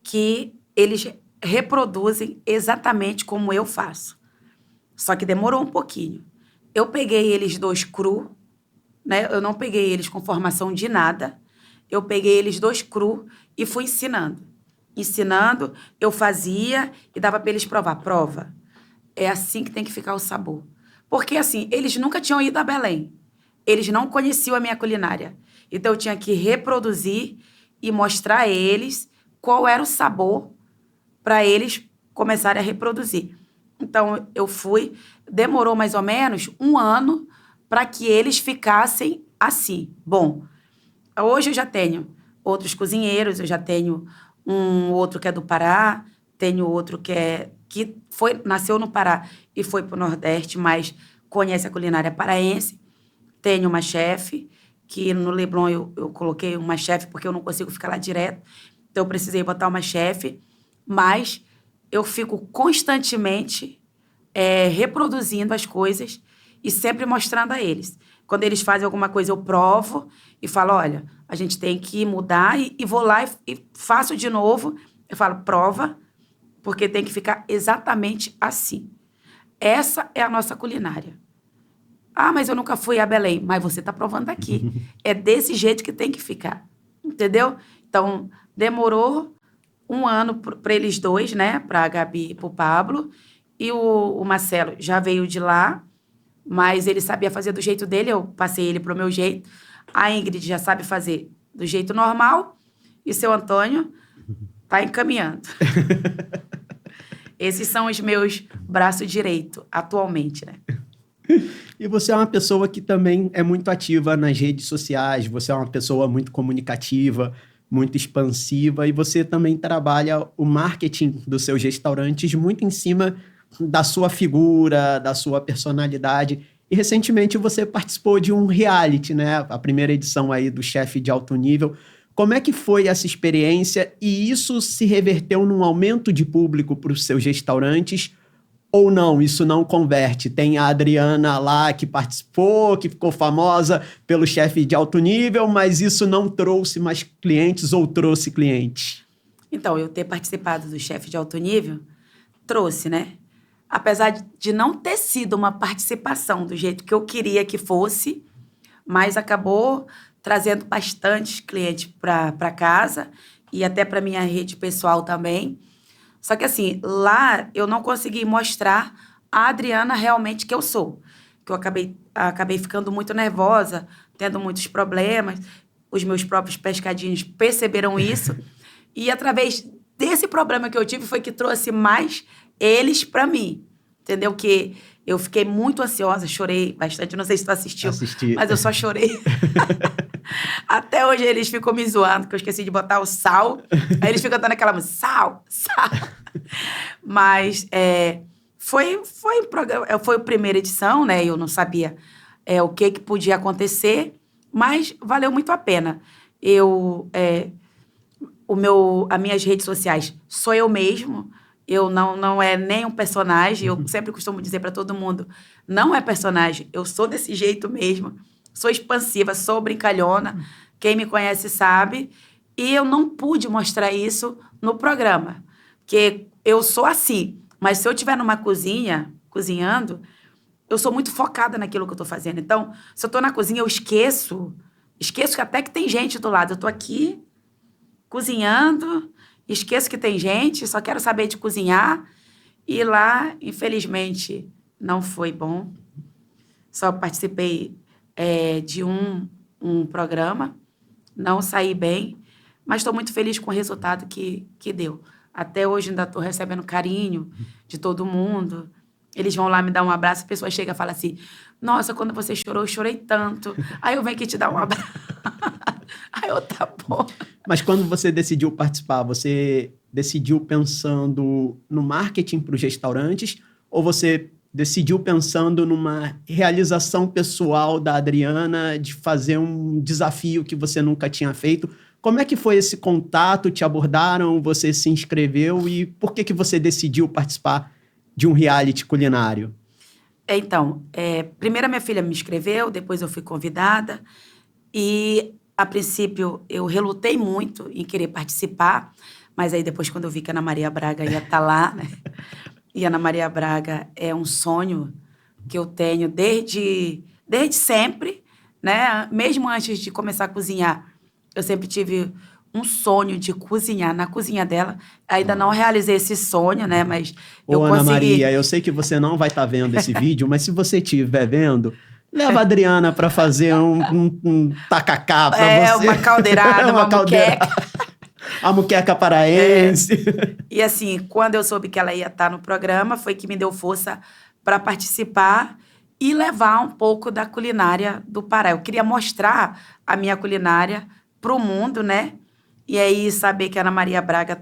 que eles reproduzem exatamente como eu faço. Só que demorou um pouquinho. Eu peguei eles 2 cru, né? Eu não peguei eles com formação de nada. Eu peguei eles 2 cru e fui ensinando. Ensinando, eu fazia e dava para eles provar. Prova. É assim que tem que ficar o sabor. Porque, assim, eles nunca tinham ido a Belém. Eles não conheciam a minha culinária. Então, eu tinha que reproduzir e mostrar a eles qual era o sabor para eles começarem a reproduzir. Então, eu fui... Demorou mais ou menos 1 ano para que eles ficassem assim. Bom, hoje eu já tenho outros cozinheiros, eu já tenho um outro que é do Pará, tenho outro nasceu no Pará e foi para o Nordeste, mas conhece a culinária paraense. Tenho uma chefe, que no Leblon eu coloquei uma chefe porque eu não consigo ficar lá direto, então eu precisei botar uma chefe, mas eu fico constantemente reproduzindo as coisas e sempre mostrando a eles. Quando eles fazem alguma coisa, eu provo e falo, olha, a gente tem que mudar e vou lá e faço de novo. Eu falo, prova, porque tem que ficar exatamente assim. Essa é a nossa culinária. Ah, mas eu nunca fui a Belém. Mas você está provando aqui. É desse jeito que tem que ficar. Entendeu? Então, demorou 1 ano para eles 2, né? Para a Gabi e para o Pablo. E o Marcelo já veio de lá, mas ele sabia fazer do jeito dele, eu passei ele para o meu jeito. A Ingrid já sabe fazer do jeito normal e seu Antônio está encaminhando. Esses são os meus braços direitos, atualmente, né? E você é uma pessoa que também é muito ativa nas redes sociais, você é uma pessoa muito comunicativa, muito expansiva, e você também trabalha o marketing dos seus restaurantes muito em cima da sua figura, da sua personalidade. E recentemente você participou de um reality, né? A primeira edição aí do Chefe de Alto Nível. Como é que foi essa experiência e isso se reverteu num aumento de público para os seus restaurantes? Ou não, isso não converte? Tem a Adriana lá que participou, que ficou famosa pelo Chefe de Alto Nível, mas isso não trouxe mais clientes ou trouxe clientes? Então, eu ter participado do Chefe de Alto Nível trouxe, né? Apesar de não ter sido uma participação do jeito que eu queria que fosse, mas acabou trazendo bastante clientes para casa e até para minha rede pessoal também. Só que assim, lá eu não consegui mostrar a Adriana realmente que eu sou. Que eu acabei ficando muito nervosa, tendo muitos problemas. Os meus próprios pescadinhos perceberam isso. E através desse problema que eu tive foi que trouxe mais eles para mim. Entendeu? Que eu fiquei muito ansiosa, chorei bastante. Não sei se tu assistiu, mas eu só chorei. Até hoje eles ficam me zoando, que eu esqueci de botar o sal. Aí eles ficam dando aquela música, sal, sal. Mas foi a primeira edição, né? Eu não sabia o que podia acontecer, mas valeu muito a pena. As minhas redes sociais sou eu mesmo. Eu não é nem um personagem. Eu sempre costumo dizer para todo mundo, não é personagem. Eu sou desse jeito mesmo. Sou expansiva, sou brincalhona. Quem me conhece sabe. E eu não pude mostrar isso no programa. Porque eu sou assim. Mas se eu estiver numa cozinha, cozinhando, eu sou muito focada naquilo que eu estou fazendo. Então, se eu estou na cozinha, eu esqueço que até que tem gente do lado. Eu estou aqui, cozinhando, esqueço que tem gente, só quero saber de cozinhar. E lá, infelizmente, não foi bom. Só participei de um programa, não saí bem, mas estou muito feliz com o resultado que deu. Até hoje ainda estou recebendo carinho de todo mundo. Eles vão lá me dar um abraço, a pessoa chega e fala assim, nossa, quando você chorou, eu chorei tanto. Aí eu venho aqui te dar um abraço. Aí eu, tá bom. Mas quando você decidiu participar, você decidiu pensando no marketing para os restaurantes ou você decidiu pensando numa realização pessoal da Adriana de fazer um desafio que você nunca tinha feito? Como é que foi esse contato? Te abordaram? Você se inscreveu? E por que você decidiu participar de um reality culinário? Então, primeiro a minha filha me inscreveu, depois eu fui convidada. E, a princípio, eu relutei muito em querer participar. Mas aí, depois, quando eu vi que a Ana Maria Braga ia estar lá, né? E a Ana Maria Braga é um sonho que eu tenho desde sempre, né? Mesmo antes de começar a cozinhar, eu sempre tive um sonho de cozinhar na cozinha dela. Ainda não realizei esse sonho, né? Mas eu Ana consegui. Maria, eu sei que você não vai estar vendo esse vídeo, mas se você estiver vendo, leva a Adriana para fazer um tacacá para você. Uma caldeirada, uma muqueca. A muqueca paraense. E assim, quando eu soube que ela ia estar no programa, foi que me deu força para participar e levar um pouco da culinária do Pará. Eu queria mostrar a minha culinária para o mundo, né? E aí, saber que a Ana Maria Braga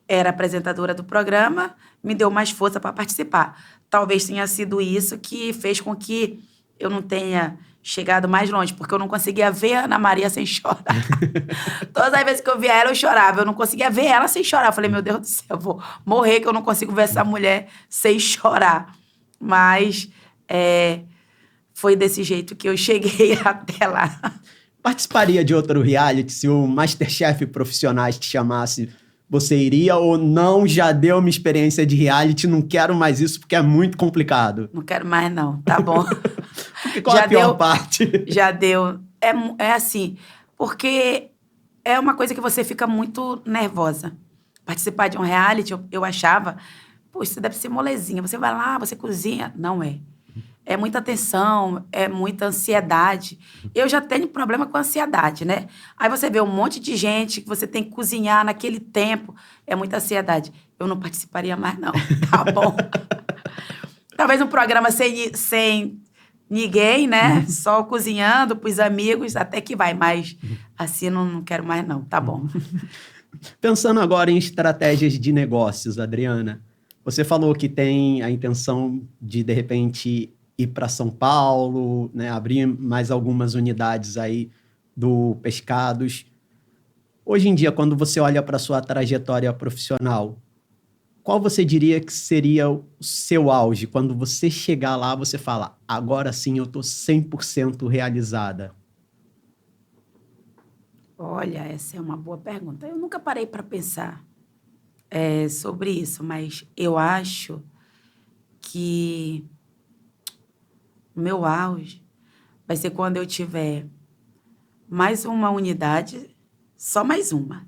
era apresentadora do programa, me deu mais força para participar. Talvez tenha sido isso que fez com que eu não tenha chegado mais longe, porque eu não conseguia ver a Ana Maria sem chorar. Todas as vezes que eu via ela, eu chorava. Eu não conseguia ver ela sem chorar. Eu falei, meu Deus do céu, eu vou morrer que eu não consigo ver essa mulher sem chorar. Mas foi desse jeito que eu cheguei até lá. Participaria de outro reality se o Masterchef Profissionais te chamasse? Você iria ou não? Já deu uma experiência de reality, não quero mais isso porque é muito complicado. Não quero mais não, tá bom. Qual é a pior parte? Já deu. É assim, porque é uma coisa que você fica muito nervosa. Participar de um reality, eu achava, poxa, isso deve ser molezinha. Você vai lá, você cozinha. Não é. É muita atenção, é muita ansiedade. Eu já tenho problema com ansiedade, né? Aí você vê um monte de gente que você tem que cozinhar naquele tempo. É muita ansiedade. Eu não participaria mais, não. Tá bom? Talvez um programa sem ninguém, né? Só cozinhando pros amigos, até que vai. Mas assim, não quero mais, não. Tá bom. Pensando agora em estratégias de negócios, Adriana, você falou que tem a intenção de repente, ir para São Paulo, né, abrir mais algumas unidades aí do Pescados. Hoje em dia, quando você olha para a sua trajetória profissional, qual você diria que seria o seu auge? Quando você chegar lá, você fala, agora sim eu estou 100% realizada. Olha, essa é uma boa pergunta. Eu nunca parei para pensar sobre isso, mas eu acho que o meu auge vai ser quando eu tiver mais uma unidade, só mais uma,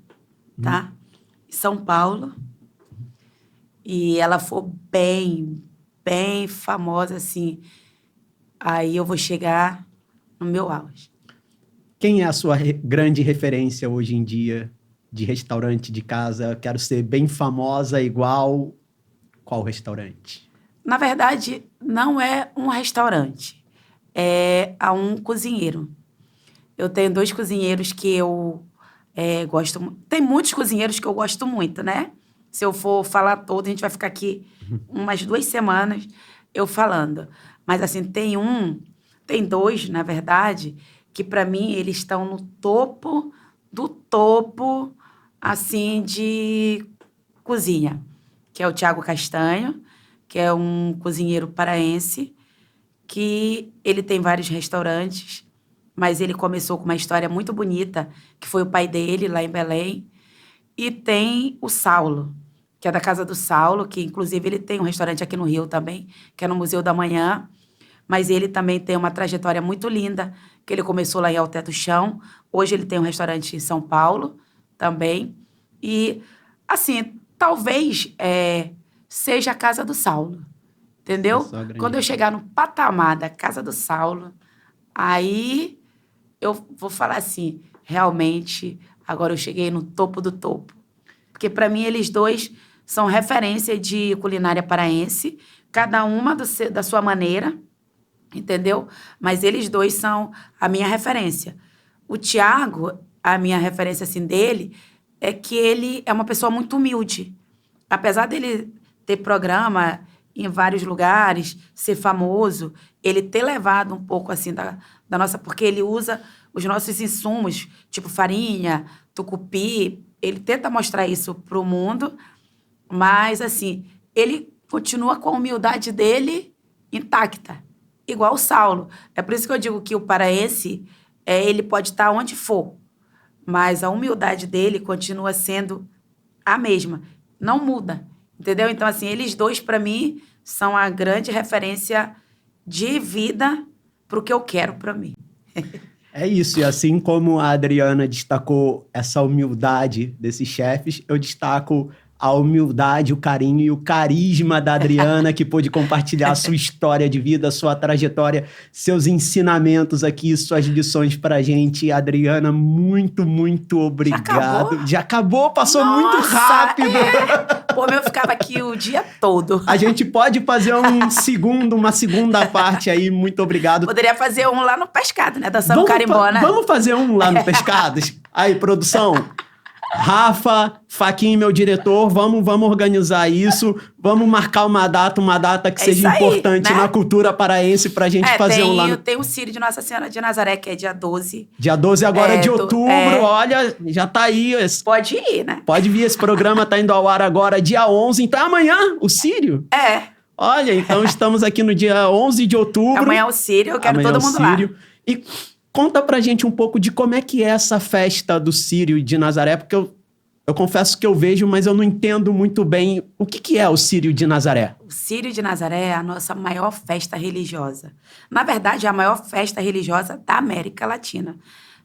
tá? Em São Paulo. E ela for bem, bem famosa, assim, aí eu vou chegar no meu auge. Quem é a sua grande referência hoje em dia de restaurante de casa? Quero ser bem famosa igual qual restaurante? Na verdade, não é um restaurante, é um cozinheiro. Eu tenho 2 cozinheiros que eu gosto muito. Tem muitos cozinheiros que eu gosto muito, né? Se eu for falar todo, a gente vai ficar aqui umas 2 semanas eu falando. Mas, assim, tem 2, na verdade, que, para mim, eles estão no topo do topo, assim, de cozinha. Que é o Thiago Castanho, que é um cozinheiro paraense, que ele tem vários restaurantes, mas ele começou com uma história muito bonita, que foi o pai dele, lá em Belém. E tem o Saulo, que é da Casa do Saulo, que inclusive ele tem um restaurante aqui no Rio também, que é no Museu da Manhã, mas ele também tem uma trajetória muito linda, que ele começou lá em Alté do Chão, hoje ele tem um restaurante em São Paulo também, e assim, talvez seja a Casa do Saulo, entendeu? Quando eu chegar no patamar da Casa do Saulo, aí eu vou falar assim, realmente, agora eu cheguei no topo do topo. Porque, para mim, eles 2 são referência de culinária paraense, cada uma da sua maneira, entendeu? Mas eles 2 são a minha referência. O Thiago, a minha referência, assim, dele, é que ele é uma pessoa muito humilde. Apesar dele ter programa em vários lugares, ser famoso, ele ter levado um pouco, assim, da nossa... Porque ele usa os nossos insumos, tipo farinha, tucupi, ele tenta mostrar isso pro mundo, mas, assim, ele continua com a humildade dele intacta, igual o Saulo. É por isso que eu digo que o paraense, ele pode estar onde for, mas a humildade dele continua sendo a mesma, não muda, entendeu? Então, assim, eles dois, para mim, são a grande referência de vida pro que eu quero para mim. É isso, e assim como a Adriana destacou essa humildade desses chefes, eu destaco a humildade, o carinho e o carisma da Adriana, que pôde compartilhar a sua história de vida, a sua trajetória, seus ensinamentos aqui, suas lições pra gente. Adriana, muito, muito obrigado. Já acabou? Passou muito rápido. Pô, eu ficava aqui o dia todo. A gente pode fazer uma segunda parte aí, muito obrigado. Poderia fazer um lá no Pescado, né? Dançando carimbó, né? Vamos fazer um lá no Pescados? Aí, produção... Rafa, Faquinha, meu diretor, vamos organizar isso, vamos marcar uma data que seja aí, importante, né? Na cultura paraense pra gente fazer um lá. Tem o Círio de Nossa Senhora de Nazaré, que é dia 12. Dia 12 agora de outubro, olha, já tá aí. Pode ir, né? Pode vir, esse programa tá indo ao ar agora, dia 11, então é amanhã, o Círio? Olha, então estamos aqui no dia 11 de outubro. Amanhã é o Círio, eu quero todo mundo lá. E conta pra gente um pouco de como é que é essa festa do Círio de Nazaré, porque eu confesso que eu vejo, mas eu não entendo muito bem o que é o Círio de Nazaré. O Círio de Nazaré é a nossa maior festa religiosa. Na verdade, é a maior festa religiosa da América Latina.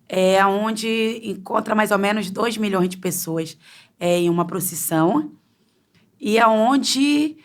É onde encontra mais ou menos 2 milhões de pessoas em uma procissão. E é onde...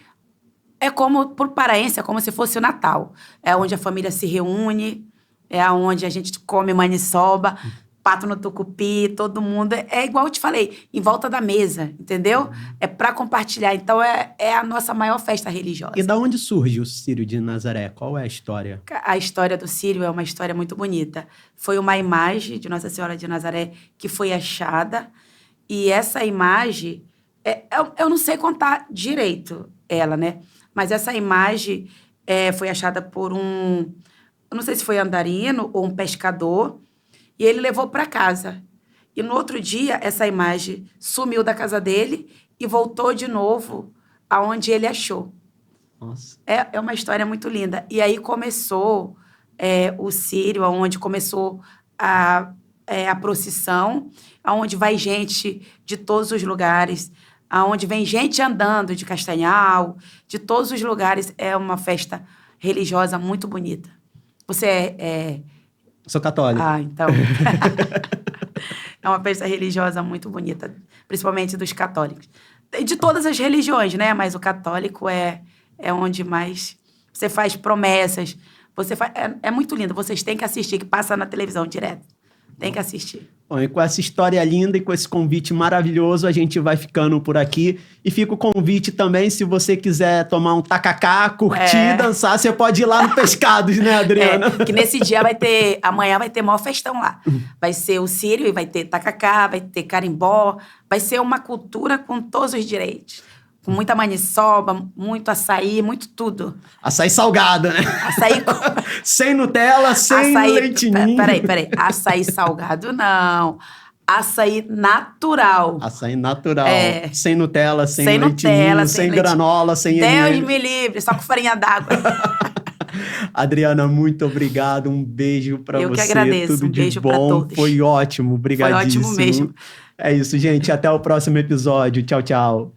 É como, por paraense, é como se fosse o Natal. É onde a família se reúne... É onde a gente come maniçoba, pato no tucupi, todo mundo. É igual eu te falei, em volta da mesa, entendeu? É para compartilhar. Então, é a nossa maior festa religiosa. E da onde surge o Círio de Nazaré? Qual é a história? A história do Círio é uma história muito bonita. Foi uma imagem de Nossa Senhora de Nazaré que foi achada. E essa imagem... eu não sei contar direito ela, né? Mas essa imagem foi achada por eu não sei se foi andarino ou um pescador, e ele levou para casa. E no outro dia, essa imagem sumiu da casa dele e voltou de novo aonde ele achou. Nossa. É uma história muito linda. E aí começou o Círio, onde começou a procissão, aonde vai gente de todos os lugares, aonde vem gente andando de Castanhal, de todos os lugares. É uma festa religiosa muito bonita. Você Sou católico. Então. É uma festa religiosa muito bonita, principalmente dos católicos. De todas as religiões, né? Mas o católico é onde mais você faz promessas. É muito lindo. Vocês têm que assistir, que passa na televisão direto. Tem que assistir. Bom, e com essa história linda e com esse convite maravilhoso, a gente vai ficando por aqui. E fica o convite também, se você quiser tomar um tacacá, curtir, dançar, você pode ir lá no Pescados, né, Adriana? Que nesse dia amanhã vai ter maior festão lá. Vai ser o Círio, vai ter tacacá, vai ter carimbó, vai ser uma cultura com todos os direitos. Com muita maniçoba, muito açaí, muito tudo. Açaí salgado, né? Açaí... sem Nutella, sem leitinho. Peraí. Açaí salgado, não. Açaí natural. Açaí natural. Sem Nutella, sem leitinho, sem granola, sem Deus me livre, só com farinha d'água. Adriana, muito obrigado. Um beijo pra você. Eu que agradeço. Tudo um de beijo bom. Pra todos. Foi ótimo. Obrigadíssimo. Foi ótimo mesmo. É isso, gente. Até o próximo episódio. Tchau, tchau.